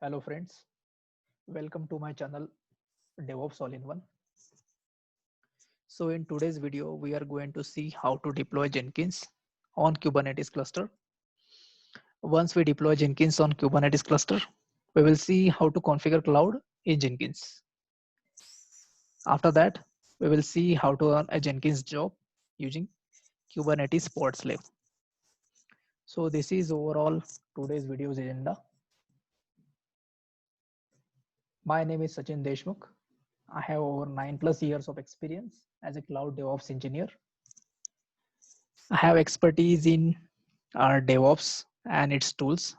Hello friends, welcome to my channel DevOps All-in-One. So in today's video, we are going to see how to deploy Jenkins on Kubernetes cluster. Once we deploy Jenkins on Kubernetes cluster, we will see how to configure cloud in Jenkins. After that, we will see how to run a Jenkins job using Kubernetes pod slave. So this is overall today's video's agenda. My name is Sachin Deshmukh. I have over 9+ years of experience as a cloud DevOps engineer. I have expertise in DevOps and its tools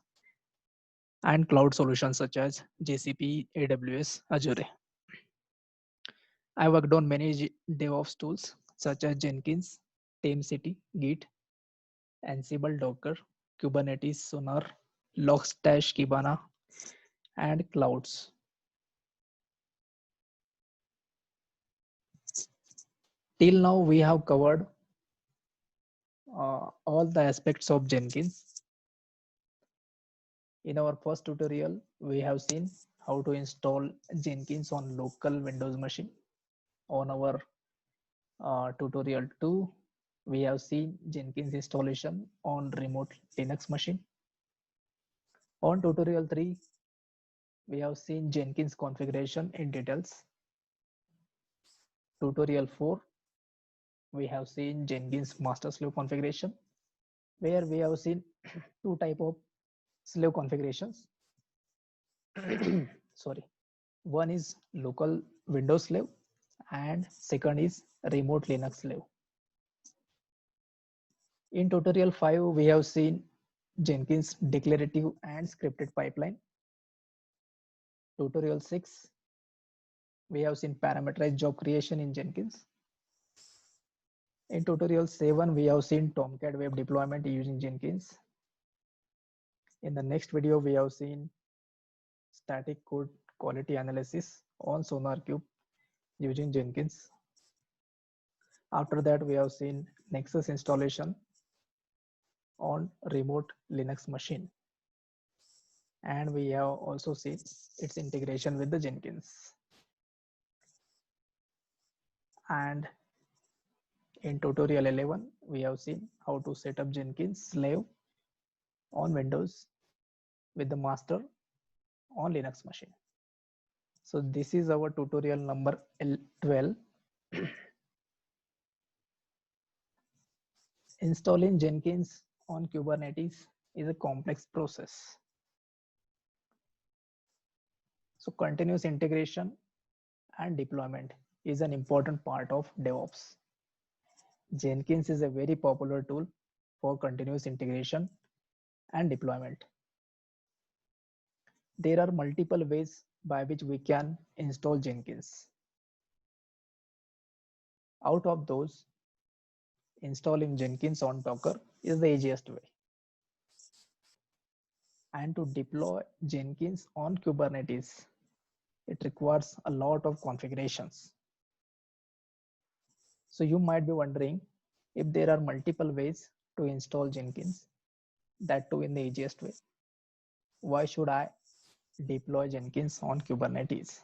and cloud solutions such as GCP, AWS, Azure. I worked on many DevOps tools such as Jenkins, TameCity, Git, Ansible, Docker, Kubernetes, Sonar, Logstash, Kibana, and clouds. Till now, we have covered all the aspects of Jenkins. In our first tutorial, we have seen how to install Jenkins on local Windows machine. On our tutorial 2, we have seen Jenkins installation on remote Linux machine. On tutorial 3, we have seen Jenkins configuration in details. Tutorial 4, we have seen Jenkins master slave configuration, where we have seen two type of slave configurations. Sorry, one is local Windows slave and second is remote Linux slave. In tutorial 5, we have seen Jenkins declarative and scripted pipeline. Tutorial 6, we have seen parameterized job creation in Jenkins. In tutorial 7, we have seen Tomcat web deployment using Jenkins. In the next video, we have seen static code quality analysis on SonarQube using Jenkins. After that, we have seen Nexus installation on remote Linux machine. And we have also seen its integration with the Jenkins. And in tutorial 11, we have seen how to set up Jenkins slave on Windows with the master on Linux machine. So this is our tutorial number 12. Installing Jenkins on Kubernetes is a complex process. So continuous integration and deployment is an important part of DevOps. Jenkins is a very popular tool for continuous integration and deployment. There are multiple ways by which we can install Jenkins. Out of those, installing Jenkins on Docker is the easiest way. And to deploy Jenkins on Kubernetes, it requires a lot of configurations. So you might be wondering if there are multiple ways to install Jenkins, that too in the easiest way. Why should I deploy Jenkins on Kubernetes?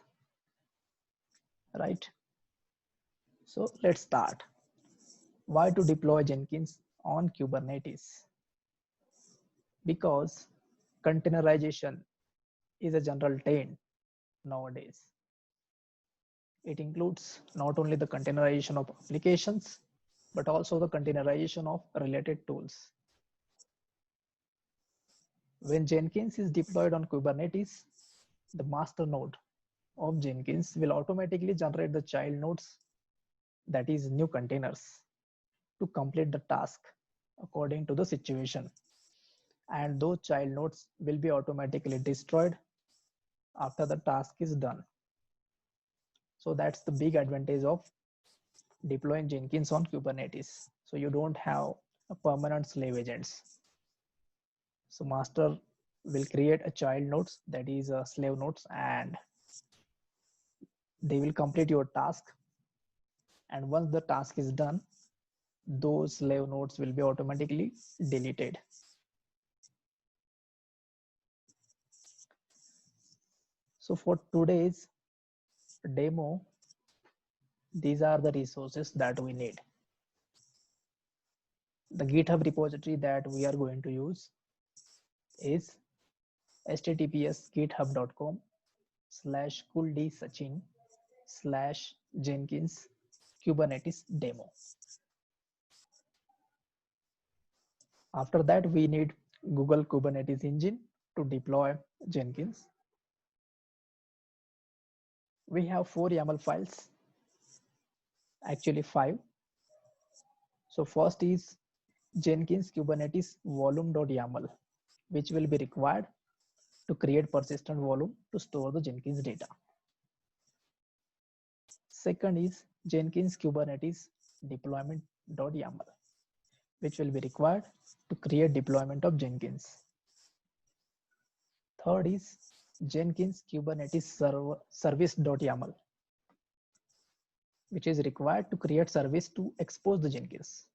Right? So let's start. Why to deploy Jenkins on Kubernetes? Because containerization is a general trend nowadays. It includes not only the containerization of applications, but also the containerization of related tools. When Jenkins is deployed on Kubernetes, the master node of Jenkins will automatically generate the child nodes, that is new containers, to complete the task according to the situation. And those child nodes will be automatically destroyed after the task is done. So that's the big advantage of deploying Jenkins on Kubernetes. So you don't have a permanent slave agents. So master will create a child nodes, that is a slave nodes, and they will complete your task. And once the task is done, those slave nodes will be automatically deleted. So for today's demo, these are the resources that we need. The GitHub repository that we are going to use is https://kuldsachin/jenkins Kubernetes demo. After that, we need Google Kubernetes engine to deploy Jenkins. We have 4 YAML files, actually 5. So first is Jenkins Kubernetes volume.yaml, which will be required to create persistent volume to store the Jenkins data. Second is Jenkins Kubernetes deployment.yaml, which will be required to create deployment of Jenkins. Third is Jenkins Kubernetes service.yaml, which is required to create service to expose the Jenkins.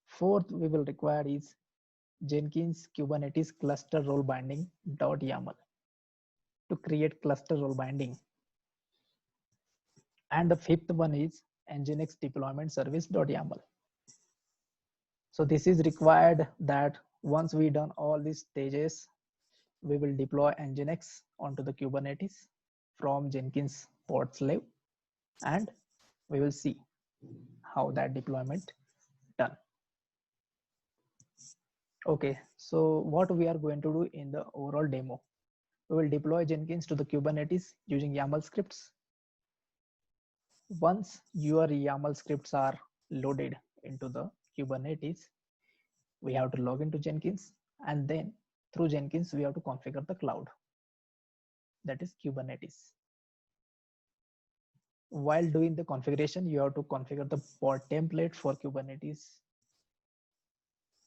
Fourth, we will require is Jenkins Kubernetes cluster role binding.yaml to create cluster role binding. And the fifth one is Nginx deployment service.yaml. So this is required that once we done all these stages, we will deploy Nginx onto the Kubernetes from Jenkins port slave, and we will see how that deployment done. Okay, so what we are going to do in the overall demo, we will deploy Jenkins to the Kubernetes using YAML scripts. Once your YAML scripts are loaded into the Kubernetes, we have to log into Jenkins, and then through Jenkins, we have to configure the cloud, that is Kubernetes. While doing the configuration, you have to configure the port template for Kubernetes.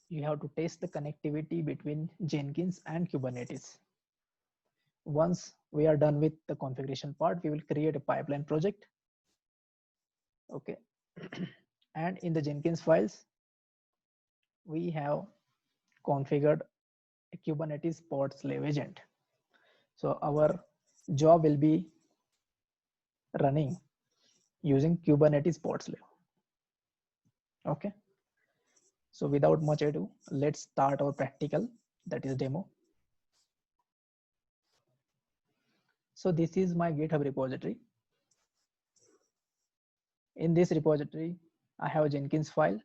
You have to test the connectivity between Jenkins and Kubernetes. Once we are done with the configuration part, we will create a pipeline project. Okay. And in the Jenkins files, we have configured a Kubernetes port slave agent. So our job will be running using Kubernetes port slave. Okay. So without much ado, let's start our practical, that is demo. So this is my GitHub repository. In this repository, I have a Jenkins file,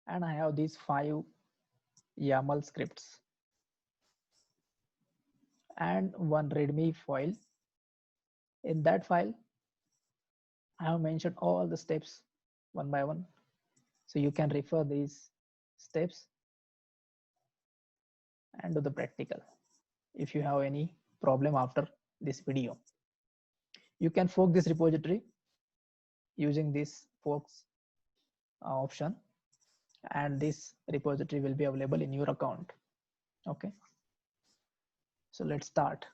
and I have these 5 YAML scripts and one README file. In that file, I have mentioned all the steps one by one. So you can refer these steps and do the practical if you have any problem after this video. You can fork this repository using this forks option, and this repository will be available in your account. Okay. So let's start.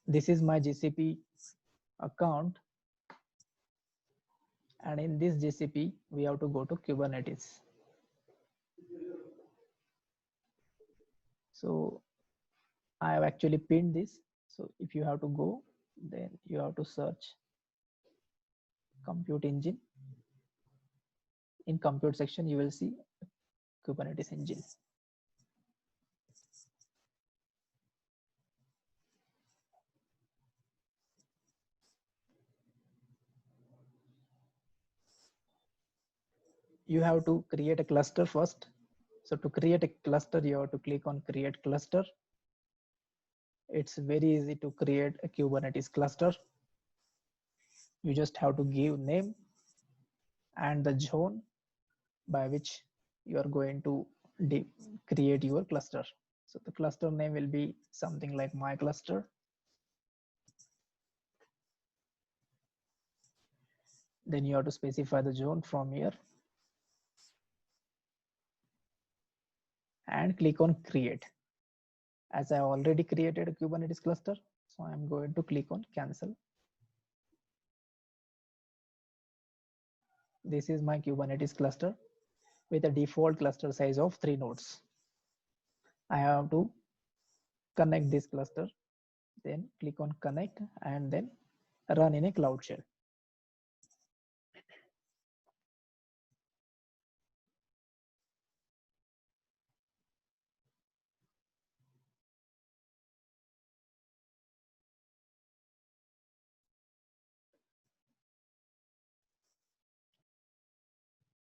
This is my GCP account, and in this GCP we have to go to Kubernetes. So I have actually pinned this. So if you have to go, then you have to search compute engine. In compute section, you will see Kubernetes engine. You have to create a cluster first. So to create a cluster, you have to click on create cluster. It's very easy to create a Kubernetes cluster. You just have to give name and the zone by which you are going to create your cluster. So the cluster name will be something like my cluster. Then you have to specify the zone from here and click on create. As I already created a Kubernetes cluster, so I'm going to click on cancel. This is my Kubernetes cluster with a default cluster size of 3 nodes. I have to connect this cluster, then click on connect and then run in a Cloud Shell.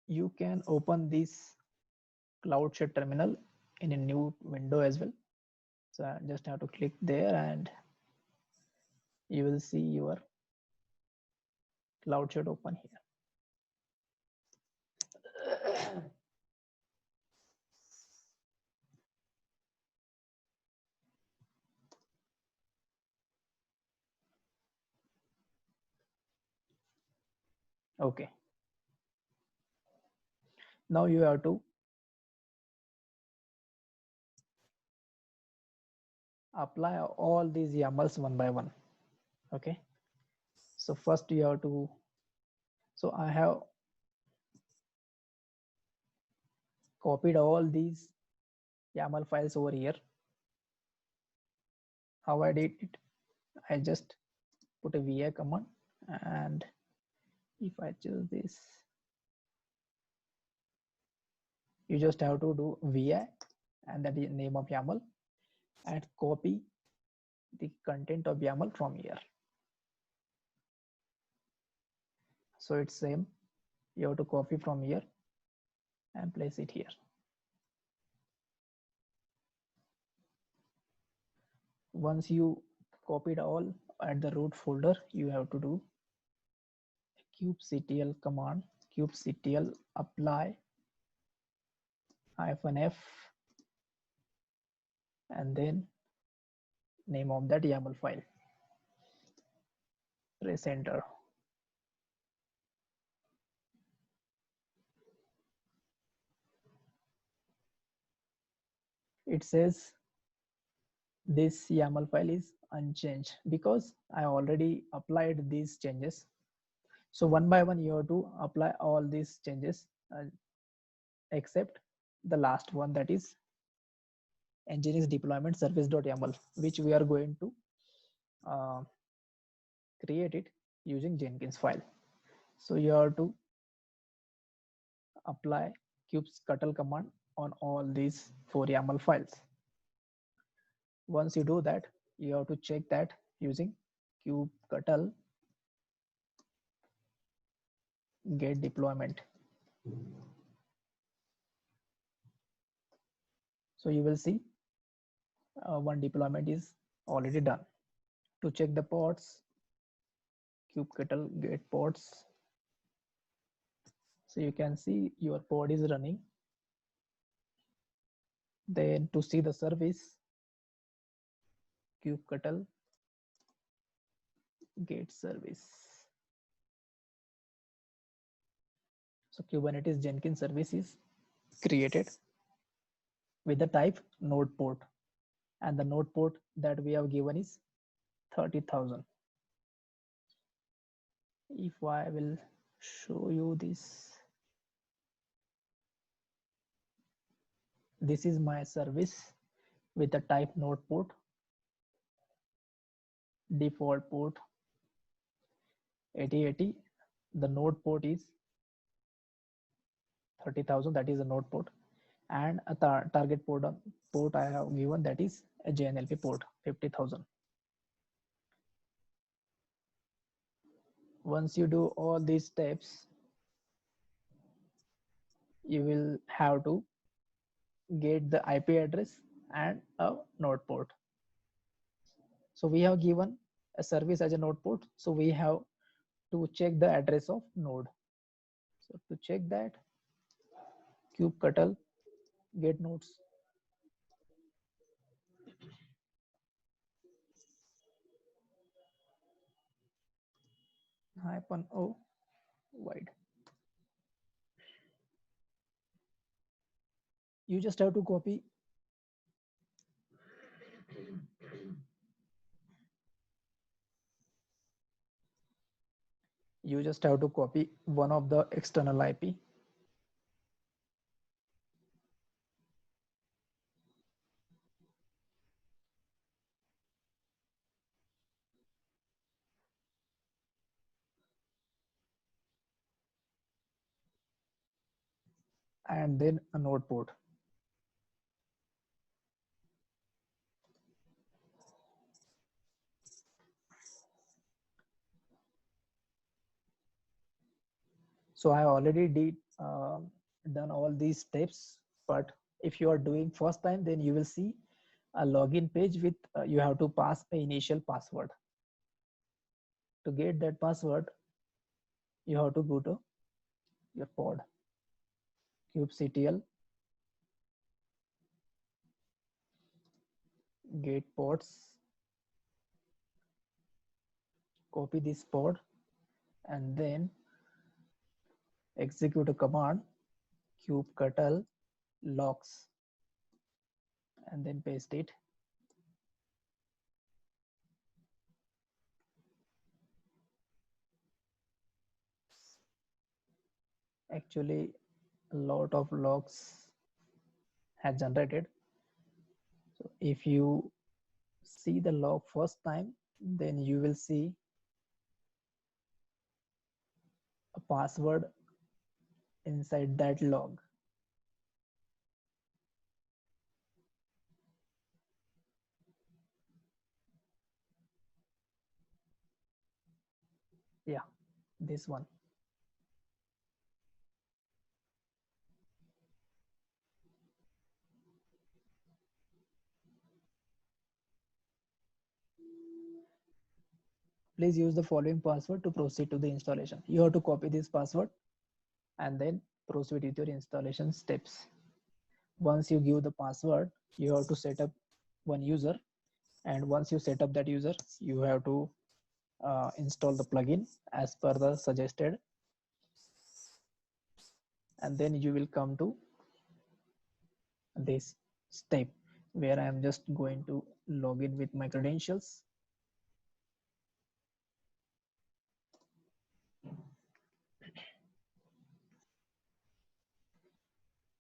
You can open this Cloud Shell terminal in a new window as well. So I just have to click there and you will see your Cloud Shell open here. Okay. Now you have to apply all these YAMLs one by one. Okay. So first you have to, so I have copied all these YAML files over here. How I did it, I just put a vi command, and if I choose this, you just have to do vi and that is name of YAML and copy the content of YAML from here. So it's same, you have to copy from here and place it here. Once you copied all at the root folder, you have to do kubectl command, kubectl apply -f and then name of that YAML file. Press enter. It says this YAML file is unchanged because I already applied these changes. So one by one you have to apply all these changes except the last one, that is Nginx deployment service.yaml, which we are going to create it using Jenkins file. So you have to apply kubectl command on all these 4 YAML files. Once you do that, you have to check that using kubectl get deployment. So you will see one deployment is already done. To check the ports, kubectl get ports. So you can see your pod is running. Then to see the service, kubectl get service. So Kubernetes Jenkins service is created with the type node port, and the node port that we have given is 30,000. If I will show you this, this is my service with the type node port, default port 8080. The node port is 30,000, that is a node port, and a target port I have given, that is a JNLP port 50,000. Once you do all these steps, you will have to get the IP address and a node port. So we have given a service as a node port, so we have to check the address of node. So to check that, kubectl get nodes. -o wide. You just have to copy one of the external IP. and then a node port. So I already done all these steps, but if you are doing first time, then you will see a login page with you have to pass the initial password. To get that password, you have to go to your pod, kubectl, get pods, copy this pod, and then execute a command kubectl logs, and then paste it. Actually, a lot of logs has generated. So if you see the log first time, then you will see a password inside that log. Yeah, this one. Please use the following password to proceed to the installation. You have to copy this password and then proceed with your installation steps. Once you give the password, you have to set up one user, and once you set up that user, you have to install the plugin as per the suggested, and then you will come to this step where I am just going to log in with my credentials.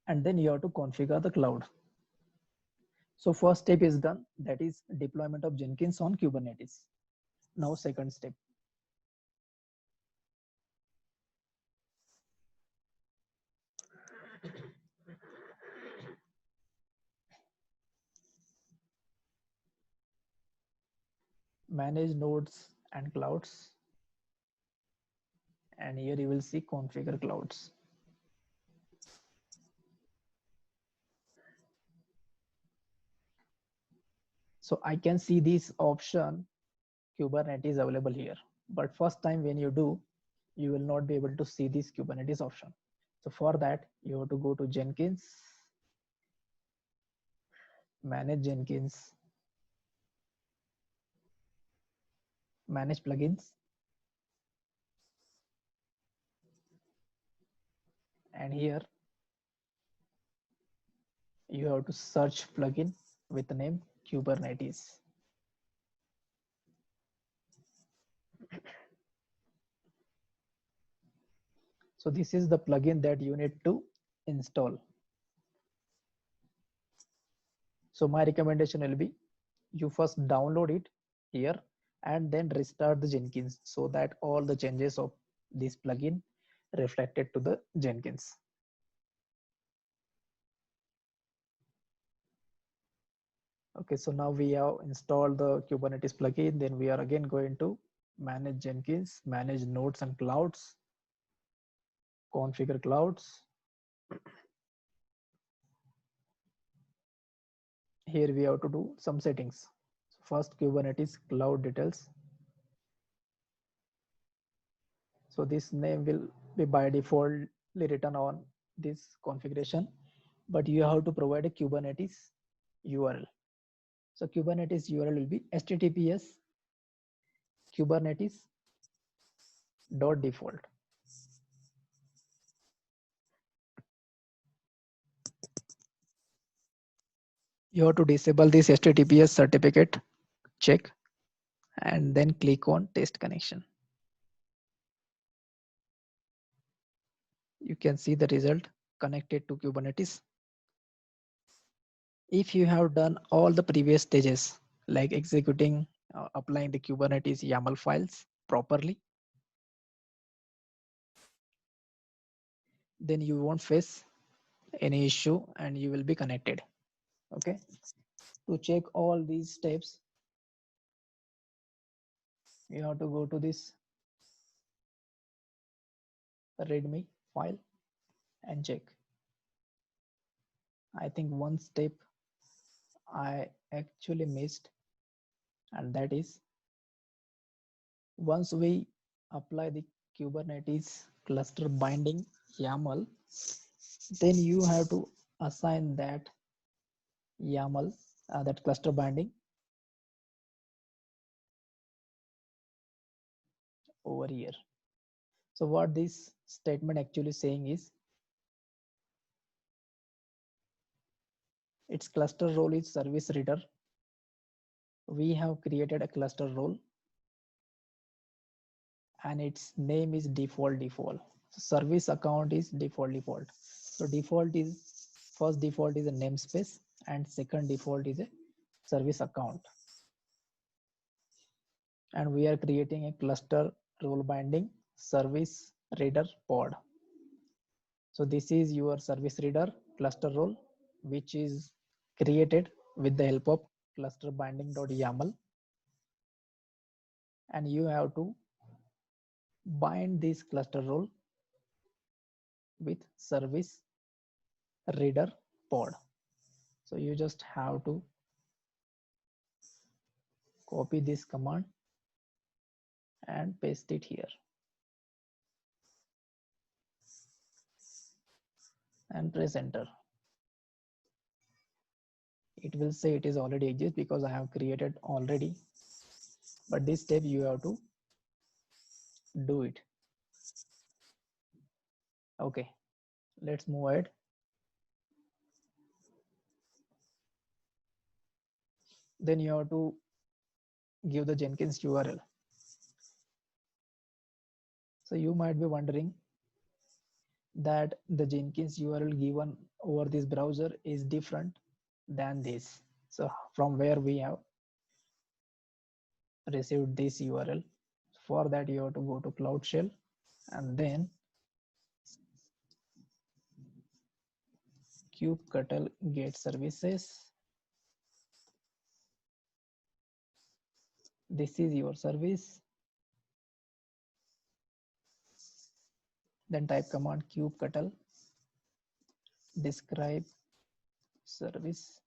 And then you have to configure the cloud. So first step is done, that is deployment of Jenkins on Kubernetes. Now second step. Manage nodes and clouds. And here you will see configure clouds. So I can see this option Kubernetes available here. But first time when you do, you will not be able to see this Kubernetes option. So for that, you have to go to Jenkins, manage Jenkins, manage plugins. And here you have to search plugin with the name Kubernetes. So this is the plugin that you need to install. So my recommendation will be you first download it here and then restart the Jenkins so that all the changes of this plugin reflected to the Jenkins. Okay, so now we have installed the Kubernetes plugin. Then we are again going to manage Jenkins, manage nodes and clouds, configure clouds. Here we have to do some settings. So first, Kubernetes cloud details. So this name will be by default written on this configuration, but you have to provide a Kubernetes URL. So Kubernetes URL will be https kubernetes.default. You have to disable this https certificate check and then click on test connection. You can see the result connected to Kubernetes. If you have done all the previous stages like executing, applying the Kubernetes YAML files properly, then you won't face any issue and you will be connected. Okay. To check all these steps, you have to go to this readme file and check. I think one step I actually missed, and that is once we apply the Kubernetes cluster binding YAML, then you have to assign that YAML, that cluster binding over here. So what this statement actually saying is, its cluster role is service reader. We have created a cluster role and its name is default. So service account is default. So default is, first default is a namespace and second default is a service account. And we are creating a cluster role binding service reader pod. So this is your service reader cluster role, which is created with the help of cluster binding.yaml. And you have to bind this cluster role with service reader pod. So you just have to copy this command and paste it here and press enter. It will say it is already exist because I have created already, but this step you have to do it. Okay, let's move ahead. Then you have to give the Jenkins URL. So you might be wondering that the Jenkins URL given over this browser is different than this. So from where we have received this URL? For that you have to go to Cloud Shell and then kubectl get services. This is your service. Then type command kubectl describe service.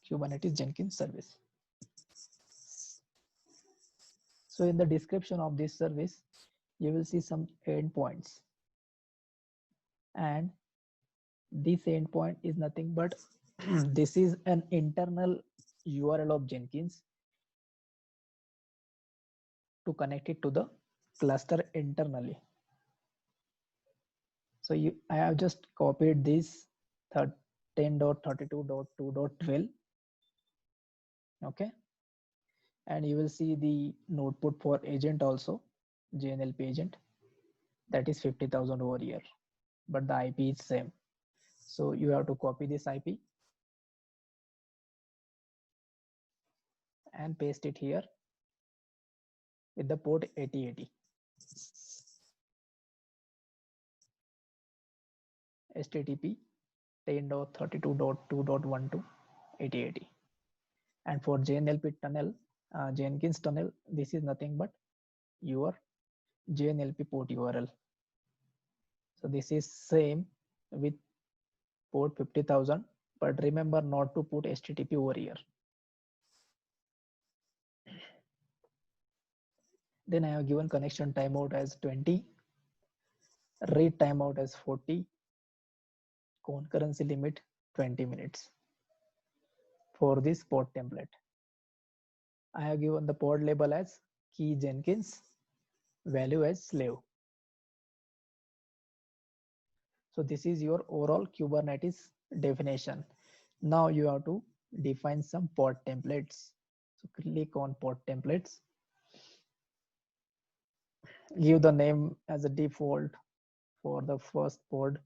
Kubernetes Jenkins service. So in the description of this service, you will see some endpoints. And this endpoint is nothing but this is an internal URL of Jenkins to connect it to the cluster internally. So I have just copied this 10.32.2.12. Okay. And you will see the node put for agent also, JNLP agent, that is 50,000 over here, but the IP is same. So you have to copy this IP and paste it here with the port 8080. HTTP 10.32.2.12 8080. And for JNLP tunnel, Jenkins tunnel, this is nothing but your JNLP port URL. So this is same with port 50,000, but remember not to put HTTP over here. Then I have given connection timeout as 20, read timeout as 40, concurrency limit 20 minutes for this pod template. I have given the pod label as key Jenkins, value as slave. So this is your overall Kubernetes definition. Now you have to define some pod templates. So click on pod templates. Give the name as a default for the first pod.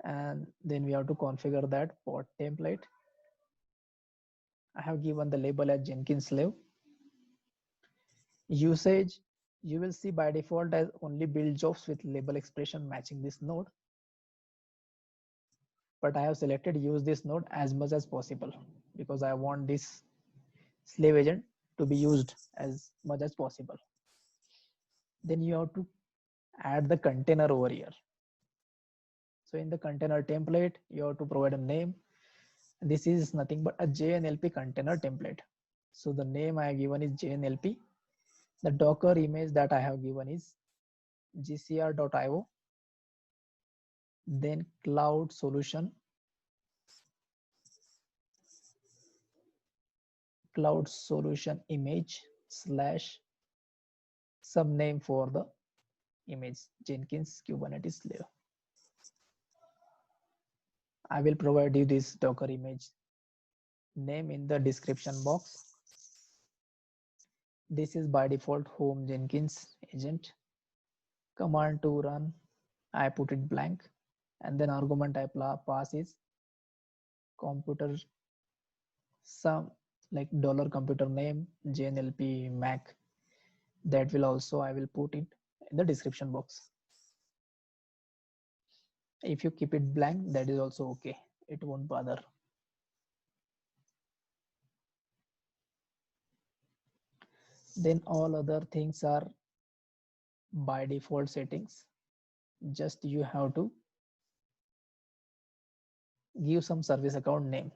And then we have to configure that pod template. I have given the label as Jenkins slave. Usage, you will see by default as only build jobs with label expression matching this node. But I have selected use this node as much as possible because I want this slave agent to be used as much as possible. Then you have to add the container over here. So in the container template, you have to provide a name. This is nothing but a JNLP container template. So the name I have given is JNLP. The Docker image that I have given is gcr.io. Then cloud solution image slash subname for the image Jenkins Kubernetes slave. I will provide you this Docker image name in the description box. This is by default home Jenkins agent. Command to run, I put it blank, and then argument I pass is computer some like $computer name JNLP Mac. That will also I will put it in the description box. If you keep it blank, that is also okay. It won't bother. Then all other things are by default settings. Just you have to give some service account name.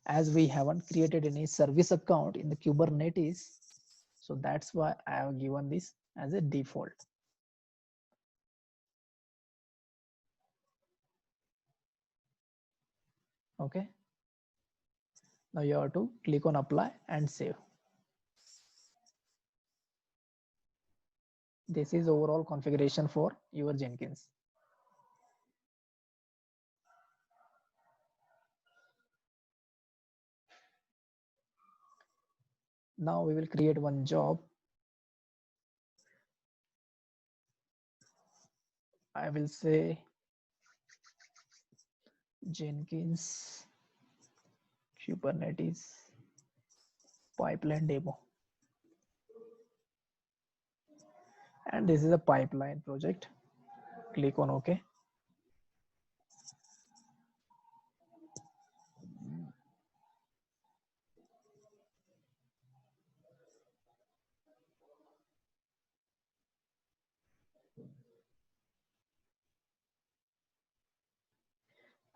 As we haven't created any service account in the Kubernetes, so that's why I have given this as a default. Okay. Now you have to click on apply and save. This is overall configuration for your Jenkins. Now we will create one job. I will say Jenkins Kubernetes pipeline demo. And this is a pipeline project. Click on OK.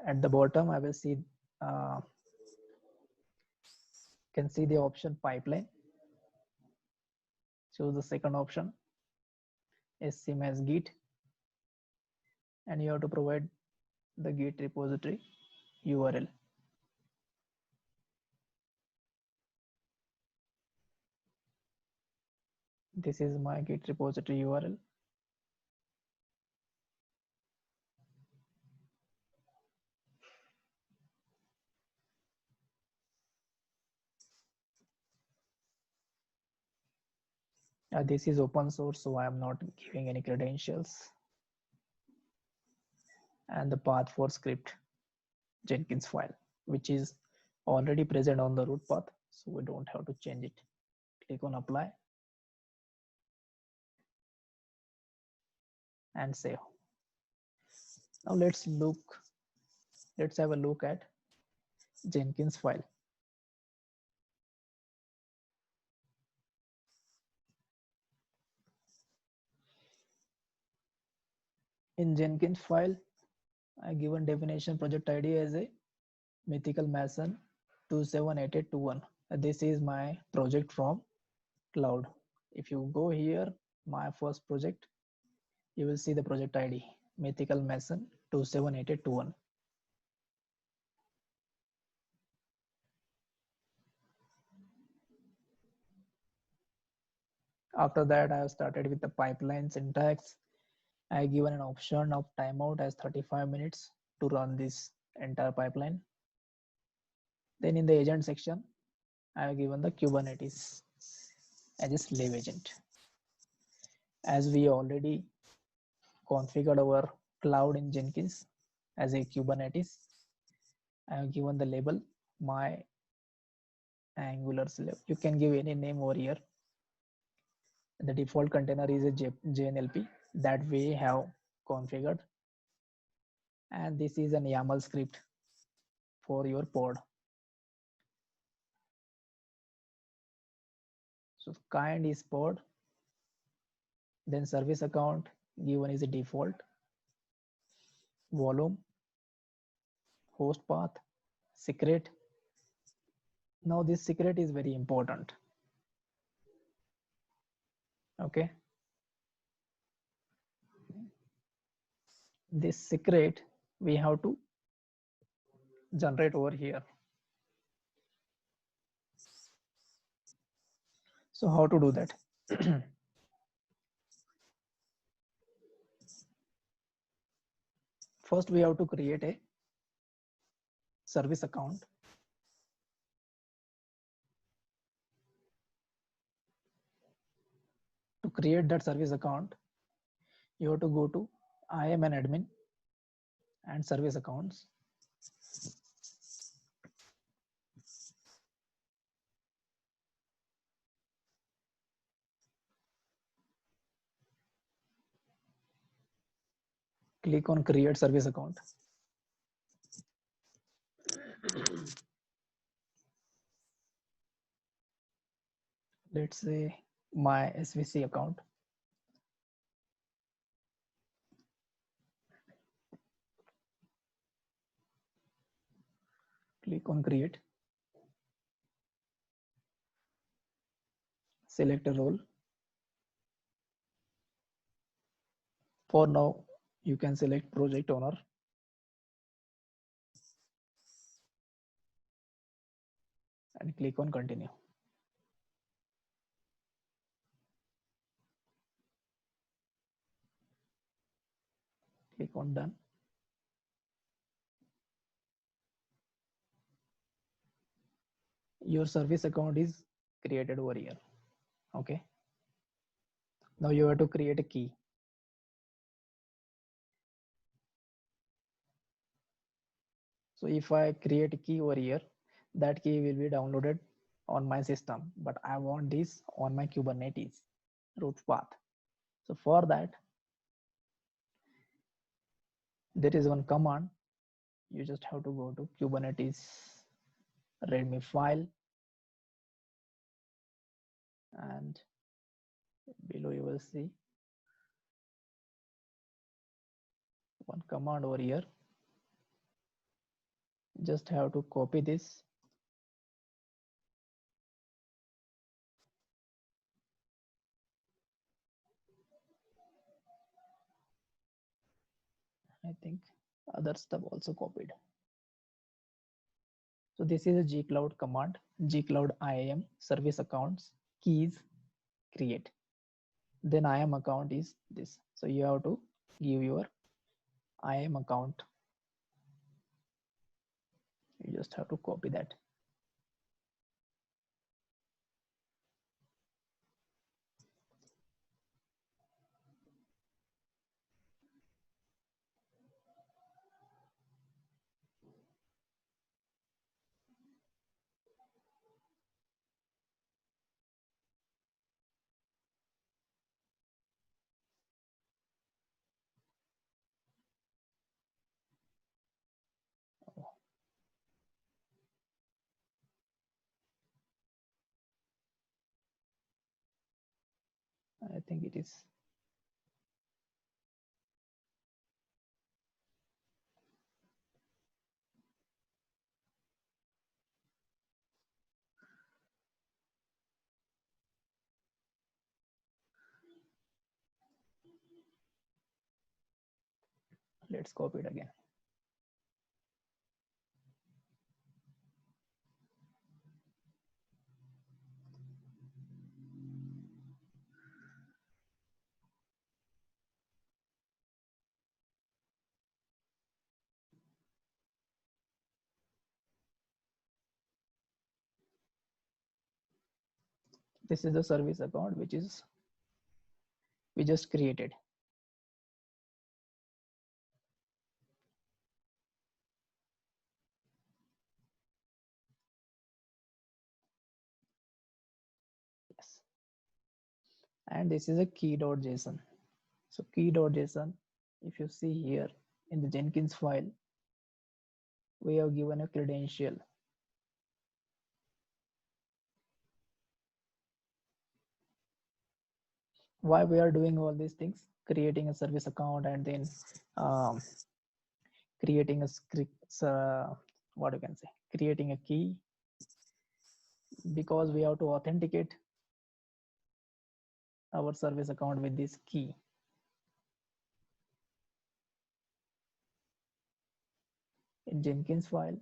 At the bottom, I will see can see the option pipeline. Choose the second option, is same as Git, and you have to provide the Git repository URL. This is my Git repository URL. This is open source, so I am not giving any credentials. And the path for script Jenkins file, which is already present on the root path, so we don't have to change it. Click on apply and save. Now let's have a look at Jenkins file. In Jenkins file, I given definition project ID as a Mythical Mason 278821. This is my project from cloud. If you go here, my first project, you will see the project ID Mythical Mason 278821. After that, I have started with the pipeline syntax. I have given an option of timeout as 35 minutes to run this entire pipeline. Then in the agent section, I have given the Kubernetes as a slave agent. As we already configured our cloud in Jenkins as a Kubernetes, I have given the label my Angular slave. You can give any name over here. The default container is a JNLP that we have configured, and this is an YAML script for your pod. So kind is pod, then service account given is a default, volume, host path, secret. Now this secret is very important. Okay. This secret we have to generate over here. So how to do that? First, we have to create a service account. To create that service account, you have to go to I am an admin and service accounts. Click on create service account. Let's say my SVC account. Click on create. Select a role. For now, you can select project owner. And click on continue. Click on done. Your service account is created over here. Okay. Now you have to create a key. So if I create a key over here, that key will be downloaded on my system, but I want this on my Kubernetes root path. So for that, there is one command. You just have to go to Kubernetes readme file, and below you will see one command over here. Just have to copy this. I think other stuff also copied. So this is a gcloud command, gcloud IAM service accounts keys create. Then IAM account is this. So you have to give your IAM account. You just have to copy that. I think it is. Let's copy it again. This is the service account which is we just created. Yes. and this is a key.json. So key.json, if you see here in the Jenkins file, we have given a credential. Why we are doing all these things? Creating a service account and then um, creating a script, what you can say, creating a key, because we have to authenticate our service account with this key. In Jenkins file,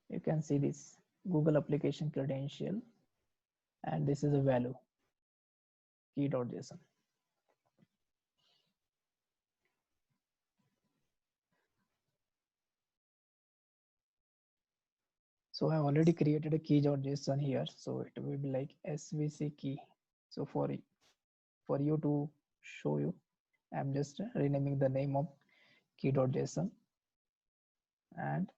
you can see this Google application credential, and this is a value key.json. So I already created a key.json here, so it will be like svc key. So for you to show you, I'm just renaming the name of key.json, and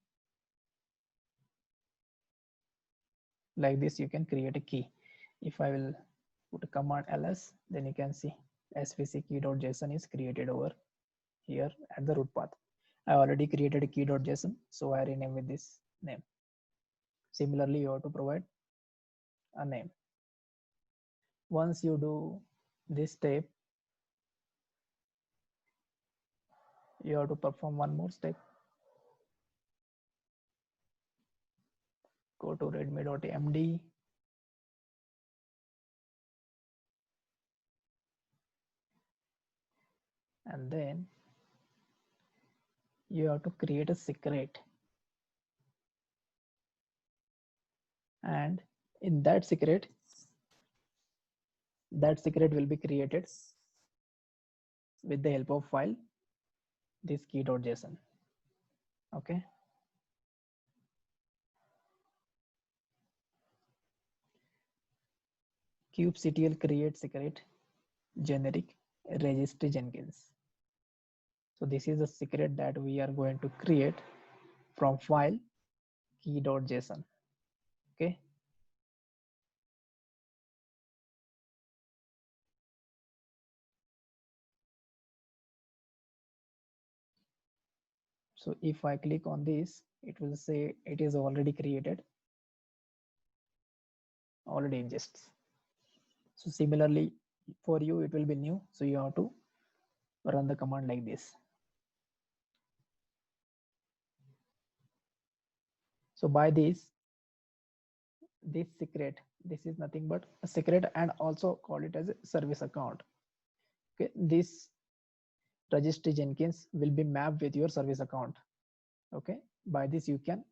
like this you can create a key. If I will put a command ls, then you can see svc key.json is created over here at the root path. I already created a key.json, so I rename with this name. Similarly, you have to provide a name. Once you do this step, you have to perform one more step. Go to readme.md, and then you have to create a secret, and in that secret will be created with the help of file this key.json. Okay, kubectl create secret generic registry Jenkins. So this is a secret that we are going to create from file key.json. Okay, so if I click on this, it will say it is already created, already ingests. So similarly for you it will be new, so you have to run the command like this. So by this secret, this is nothing but a secret, and also call it as a service account. Okay, this registry Jenkins will be mapped with your service account. Okay, by this you can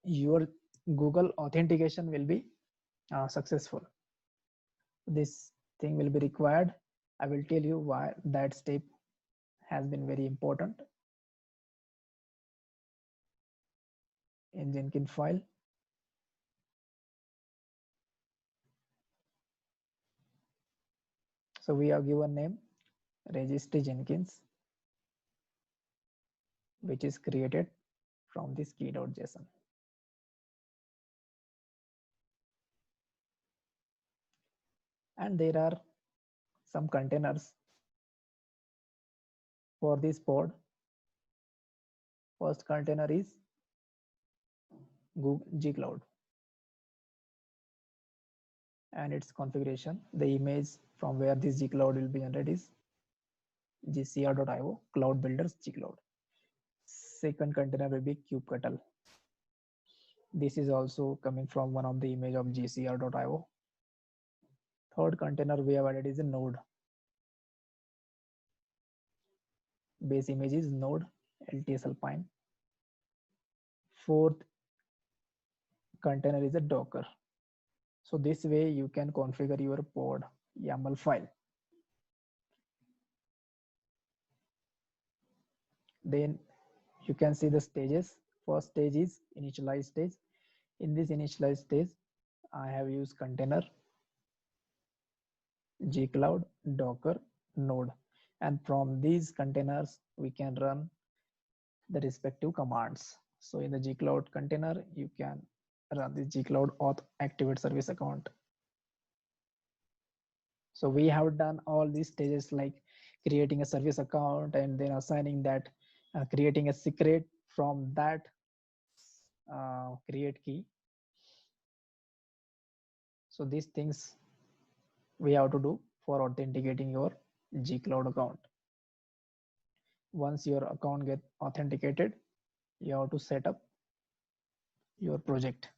your Google authentication will be successful. This thing will be required. I will tell you why that step has been very important in Jenkins file. So we have given name registry Jenkins, which is created from this key.json. And there are some containers for this pod. First container is Google G-Cloud and its configuration. The image from where this G-Cloud will be generated is gcr.io cloud builders G-Cloud. Second container will be kubectl. This is also coming from one of the image of gcr.io. Third container we have added is a node. Base image is node LTS Alpine. Fourth container is a Docker. So this way you can configure your pod YAML file. Then you can see the stages. First stage is initialize stage. In this initialize stage, I have used container, G-Cloud, Docker, Node. And from these containers, we can run the respective commands. So in the G-Cloud container, you can run the gcloud auth activate service account. So we have done all these stages like creating a service account and then assigning that, creating a secret from that create key. So these things we have to do for authenticating your gcloud account. Once your account get authenticated, you have to set up your project.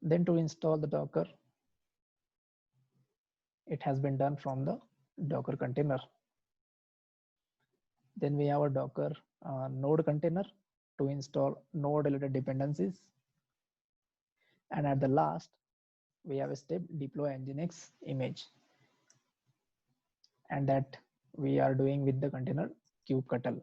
Then to install the Docker, it has been done from the Docker container. Then we have a Docker node container to install node related dependencies. And at the last, we have a step deploy nginx image. And that we are doing with the container kubectl.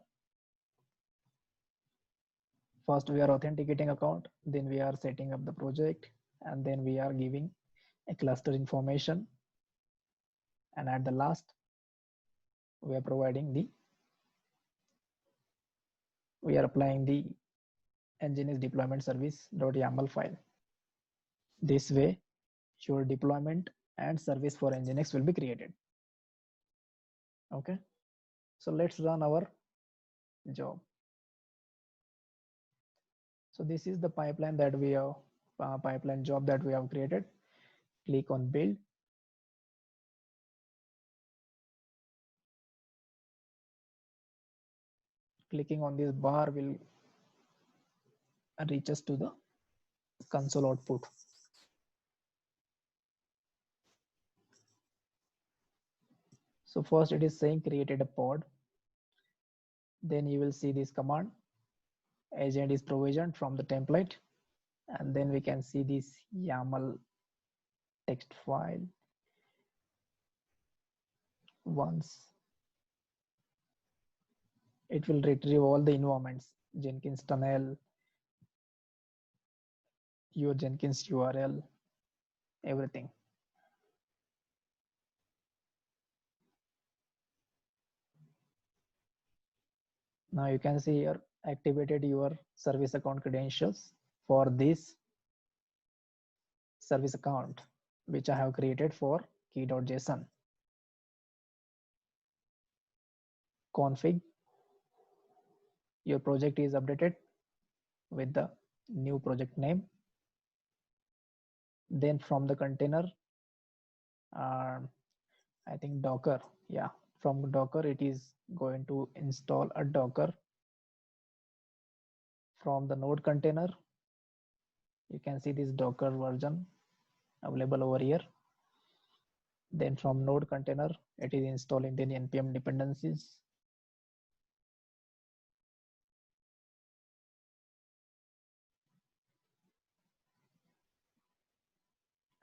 First, we are authenticating account, then we are setting up the project, and then we are giving a cluster information. And at the last, we are providing we are applying the nginx deployment service.yaml file. This way, your deployment and service for nginx will be created. Okay, so let's run our job. So this is the pipeline that we have, pipeline job that we have created. Click on build. Clicking on this bar will reach us to the console output. So first it is saying created a pod. Then you will see this command, agent is provisioned from the template. And then we can see this YAML text file. Once it will retrieve all the environments, Jenkins tunnel, your Jenkins URL, everything. Now you can see here activated your service account credentials for this service account, which I have created for key.json. Config, your project is updated with the new project name. Then from the container, I think Docker, yeah, from Docker it is going to install a Docker. From the node container, you can see this Docker version available over here. Then from node container, it is installing the npm dependencies.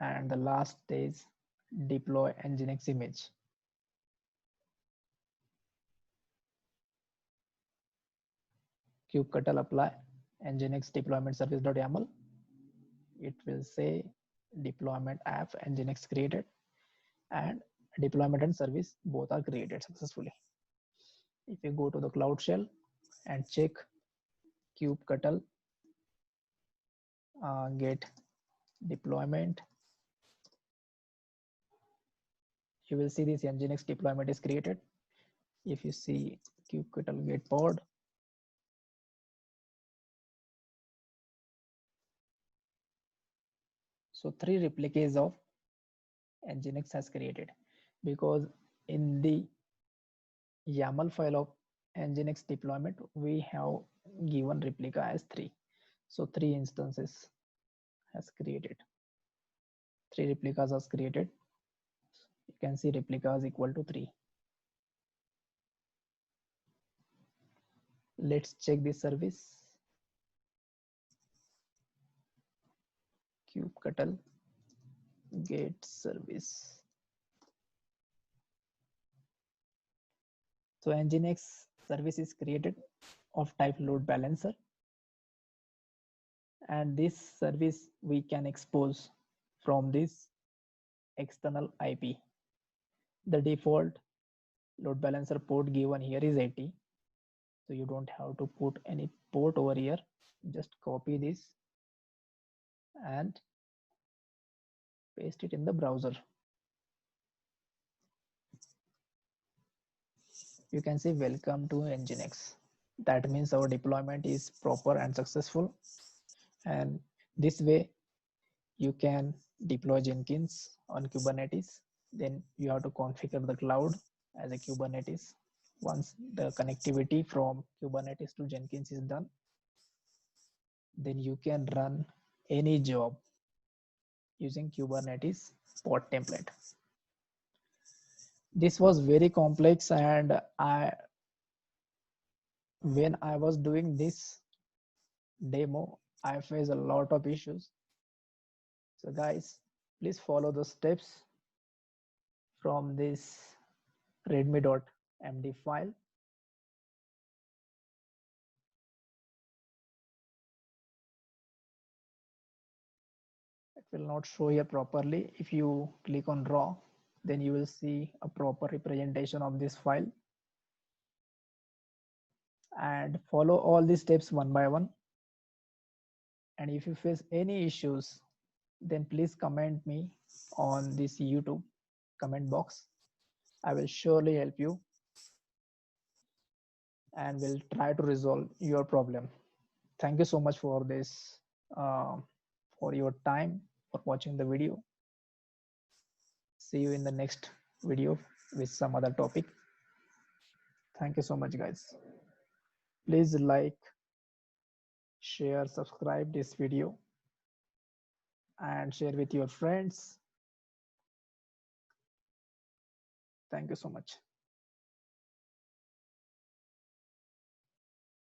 And the last is deploy nginx image. Kubectl apply nginx deployment service.yaml. It will say deployment app nginx created, and deployment and service both are created successfully. If you go to the Cloud Shell and check kubectl get deployment, you will see this nginx deployment is created. If you see kubectl get pod, so 3 replicas of nginx has created, because in the YAML file of nginx deployment, we have given replica as 3. So 3 instances has created. 3 replicas has created. You can see replica is equal to 3. Let's check this service. Kubectl get service. So nginx service is created of type load balancer, and this service we can expose from this external IP. The default load balancer port given here is 80, so you don't have to put any port over here. Just copy this and paste it in the browser. You can see welcome to Nginx. That means our deployment is proper and successful. And this way you can deploy Jenkins on Kubernetes. Then you have to configure the cloud as a Kubernetes. Once the connectivity from Kubernetes to Jenkins is done, then you can run any job using Kubernetes pod template. This was very complex, and when I was doing this demo, I faced a lot of issues. So guys, please follow the steps from this readme.md file. It will not show here properly. If you click on raw, then you will see a proper representation of this file. And follow all these steps one by one. And if you face any issues, then please comment me on this YouTube comment box. I will surely help you and will try to resolve your problem. Thank you so much for this, for your time, for watching the video. See you in the next video with some other topic. Thank you so much, guys. Please like, share, subscribe this video and share with your friends. Thank you so much.